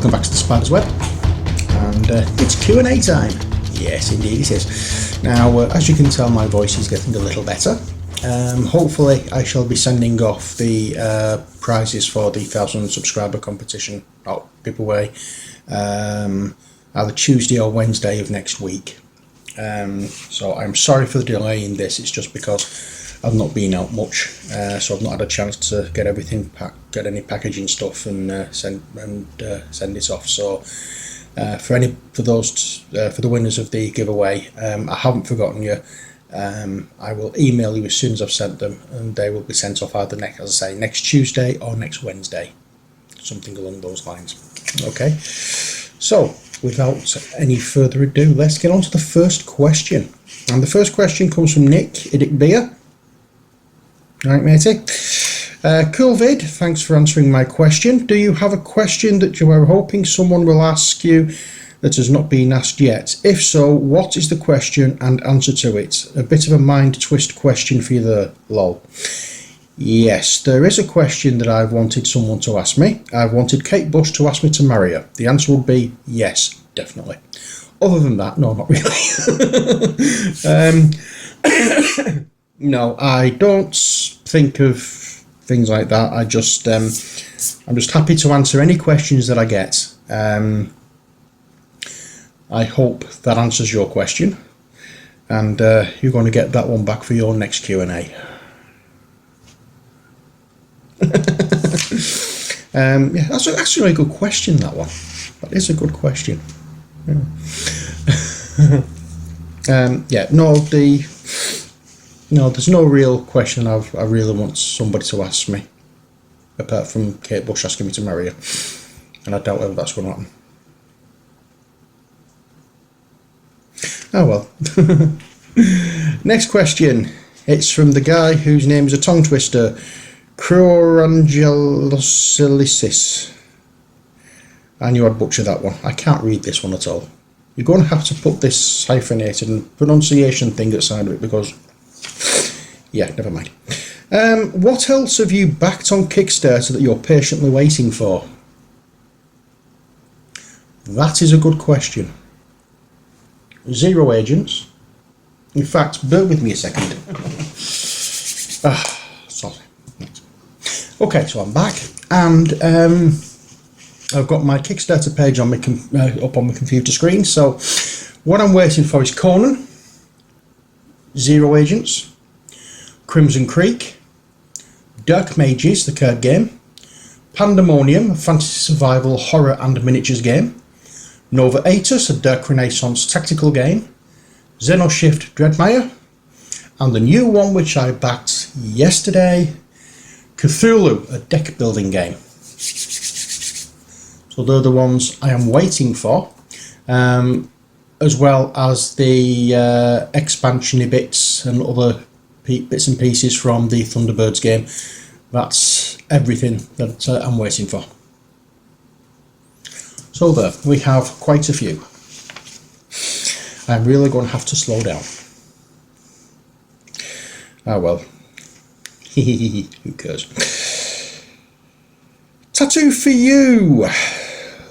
welcome back to the Spydahs Web, and it's Q&A time. Yes, indeed it is. Now, as you can tell, my voice is getting a little better. Hopefully I shall be sending off the prizes for the 1,000 subscriber competition, or giveaway, either Tuesday or Wednesday of next week. So I'm sorry for the delay in this. It's just because I've not been out much, so I've not had a chance to get everything get any packaging stuff and send it off. So for the winners of the giveaway, I haven't forgotten you. I will email you as soon as I've sent them, and they will be sent off either next Tuesday or next Wednesday, something along those lines. Okay, so without any further ado, let's get on to the first question. And the first question comes from Nick Iddick-Beer. Right, matey. Cool vid, thanks for answering my question. Do you have a question that you are hoping someone will ask you that has not been asked yet? If so, what is the question and answer to it? A bit of a mind twist question for you there, lol. Yes, there is a question that I've wanted someone to ask me. I've wanted Kate Bush to ask me to marry her. The answer would be yes, definitely. Other than that, no, not really. No, I don't think of things like that. I'm just happy to answer any questions that I get. I hope that answers your question, and you're going to get that one back for your next Q&A. Yeah, that's actually a good question, that one. That is a good question. Yeah, no, there's no real question I really want somebody to ask me, apart from Kate Bush asking me to marry her, and I doubt whether that's going to happen. Oh well. Next question. It's from the guy whose name is a tongue twister, Crurangelosilicis. I knew I'd butcher that one. I can't read this one at all. You're going to have to put this hyphenated and pronunciation thing outside of it, because yeah, never mind. What else have you backed on Kickstarter that you're patiently waiting for? That is a good question. Zero Agents. In fact, bear with me a second. Sorry. Okay, so I'm back, and I've got my Kickstarter page on my up on my computer screen. So what I'm waiting for is Conan, Zero Agents, Crimson Creek, Dark Mages, the card game, Pandemonium, a fantasy survival horror and miniatures game, Nova Aetus, a Dark Renaissance tactical game, Xenoshift Dreadmire, and the new one which I backed yesterday, Cthulhu, a deck building game. So they're the ones I am waiting for, as well as the expansion-y bits and other bits and pieces from the Thunderbirds game. That's everything that I'm waiting for. So there, we have quite a few. I'm really going to have to slow down. Ah well. Who cares? Tattoo for you.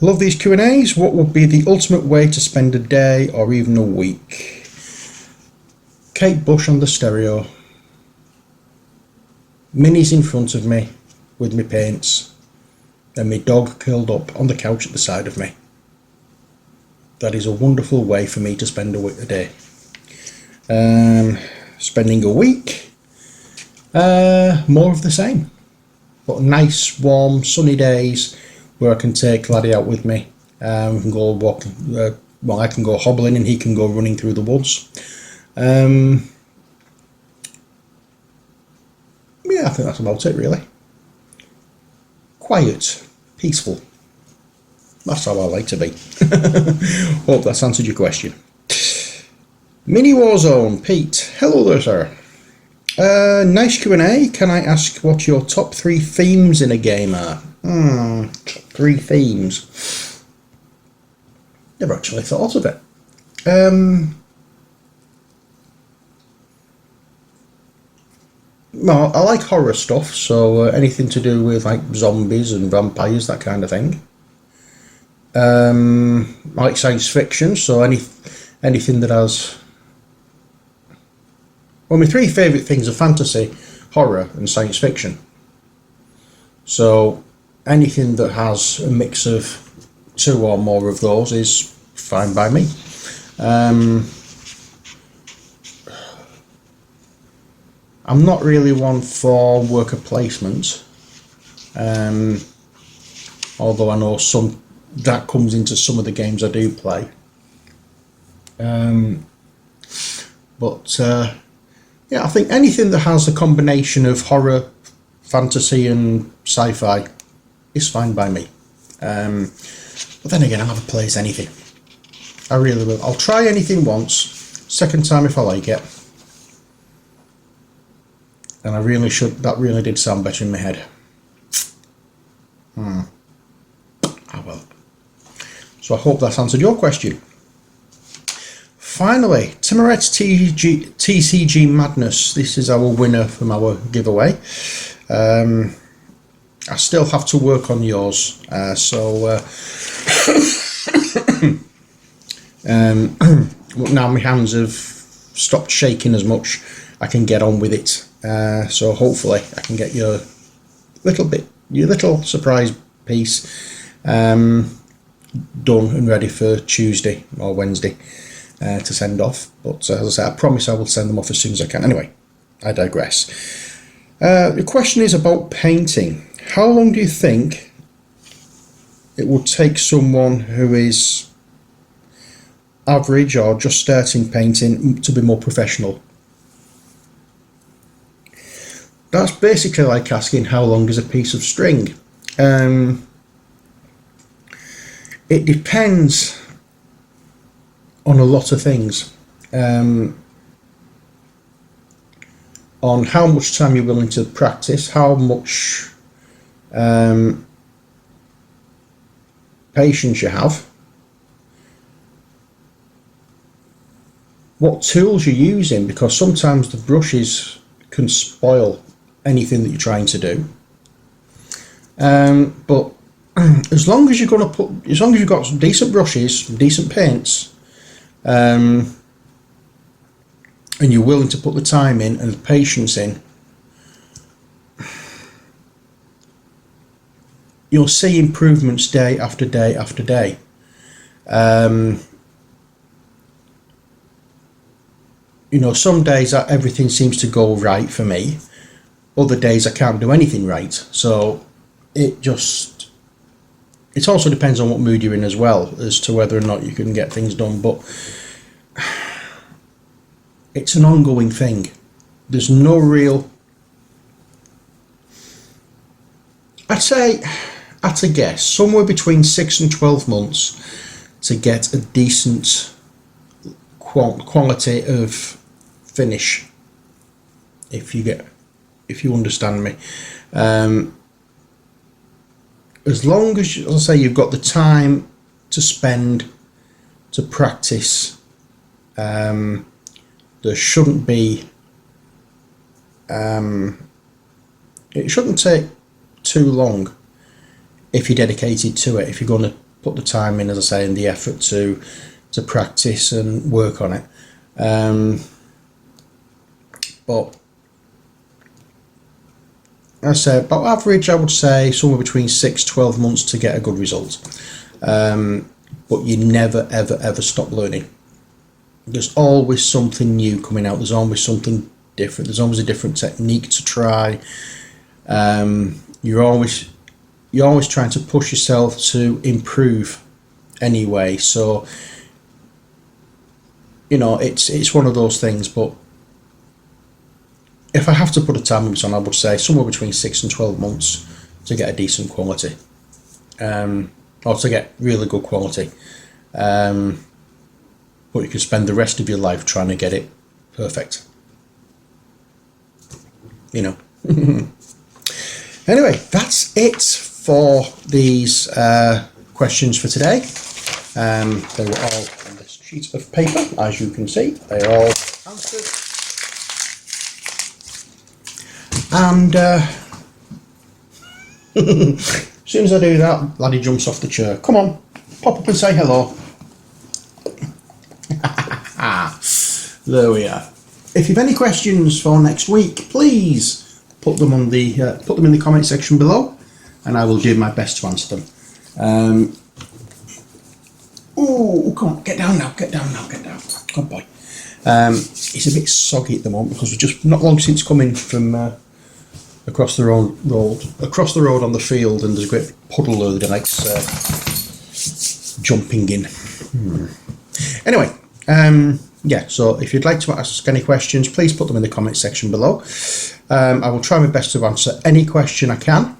Love these Q&As. What would be the ultimate way to spend a day or even a week? Kate Bush on the stereo. Minis in front of me with my paints, and my dog curled up on the couch at the side of me. That is a wonderful way for me to spend a day. Spending a week, more of the same, but nice warm sunny days where I can take Laddie out with me. We can go walk, well, I can go hobbling and he can go running through the woods. Yeah, I think that's about it really. Quiet, peaceful. That's how I like to be. Hope that's answered your question. Mini Warzone, Pete. Hello there, sir. Nice Q&A. Can I ask what your top 3 themes in a game are? Top 3 themes. Never actually thought of it. Well, I like horror stuff, so anything to do with like zombies and vampires, that kind of thing. I like science fiction, so anything that has... Well, my three favourite things are fantasy, horror and science fiction. So anything that has a mix of two or more of those is fine by me. I'm not really one for worker placement, although I know some that comes into some of the games I do play. Yeah, I think anything that has a combination of horror, fantasy and sci-fi is fine by me. But then again, I'll never play as anything. I really will. I'll try anything once, second time if I like it. And I really should, that really did sound better in my head. Oh well. So I hope that's answered your question. Finally, Timuret's TCG Madness. This is our winner from our giveaway. I still have to work on yours, now my hands have stopped shaking as much. I can get on with it. So hopefully I can get your little surprise piece done and ready for Tuesday or Wednesday to send off. But as I say, I promise I will send them off as soon as I can. Anyway, I digress. The question is about painting. How long do you think it would take someone who is average or just starting painting to be more professional? That's basically like asking how long is a piece of string. It depends on a lot of things. On how much time you're willing to practice, how much patience you have, what tools you're using, because sometimes the brushes can spoil anything that you're trying to do. But as long as you've got some decent brushes, decent paints, and you're willing to put the time in and the patience in, you'll see improvements day after day after day. Some days everything seems to go right for me. Other days I can't do anything right. So it also depends on what mood you're in as well, as to whether or not you can get things done. But it's an ongoing thing. There's no real... I'd say, at a guess, somewhere between 6 and 12 months to get a decent quality of finish, if you understand me. As long as I say you've got the time to spend to practice, there shouldn't be it shouldn't take too long if you're dedicated to it, if you're going to put the time in, as I say, and the effort to practice and work on it. But I say about average, I would say somewhere between 6-12 months to get a good result. But you never ever stop learning. There's always something new coming out. There's always something different. There's always a different technique to try. You're always trying to push yourself to improve anyway. So it's one of those things. But if I have to put a time limit on, I would say somewhere between 6 and 12 months to get a decent quality, or to get really good quality. But you can spend the rest of your life trying to get it perfect. Anyway, that's it for these questions for today. They were all on this sheet of paper, as you can see. They are all answered. And as soon as I do that, laddie jumps off the chair. Come on. pop up and say hello. There we are. If you've any questions for next week, please put them in the comment section below, and I will do my best to answer them. Oh, come on, get down now, get down. Good boy. It's a bit soggy at the moment because we've just not long since coming from across the road on the field, and there's a great puddle of the likes jumping in. Anyway, yeah, so if you'd like to ask any questions, please put them in the comment section below. I will try my best to answer any question I can.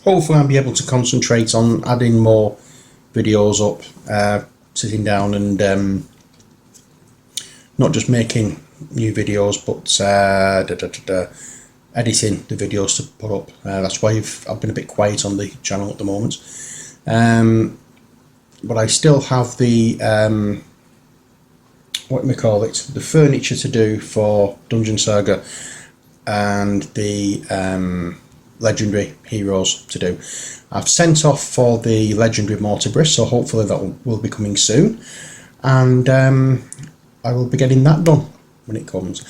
Hopefully I'll be able to concentrate on adding more videos up, sitting down and not just making new videos, but editing the videos to put up. That's why I've been a bit quiet on the channel at the moment. But I still have the what do we call it? The furniture to do for Dungeon Saga and the legendary heroes to do. I've sent off for the legendary Mortibris, so hopefully that will be coming soon, and I will be getting that done when it comes.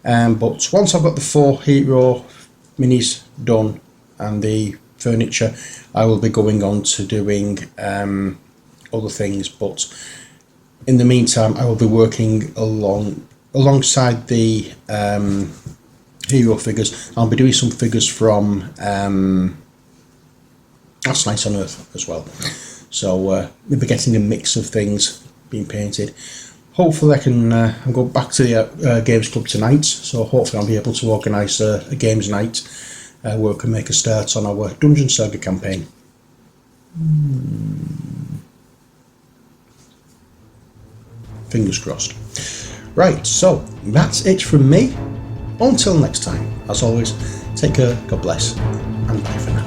But once I've got the 4 hero minis done and the furniture, I will be going on to doing other things. But in the meantime, I will be working alongside the hero figures. I'll be doing some figures from That's Nice on Earth as well. So we'll be getting a mix of things being painted. Hopefully I can I'll go back to the Games Club tonight, so hopefully I'll be able to organise a games night where we can make a start on our Dungeon Saga campaign. Fingers crossed. Right, so that's it from me. Until next time, as always, take care, God bless, and bye for now.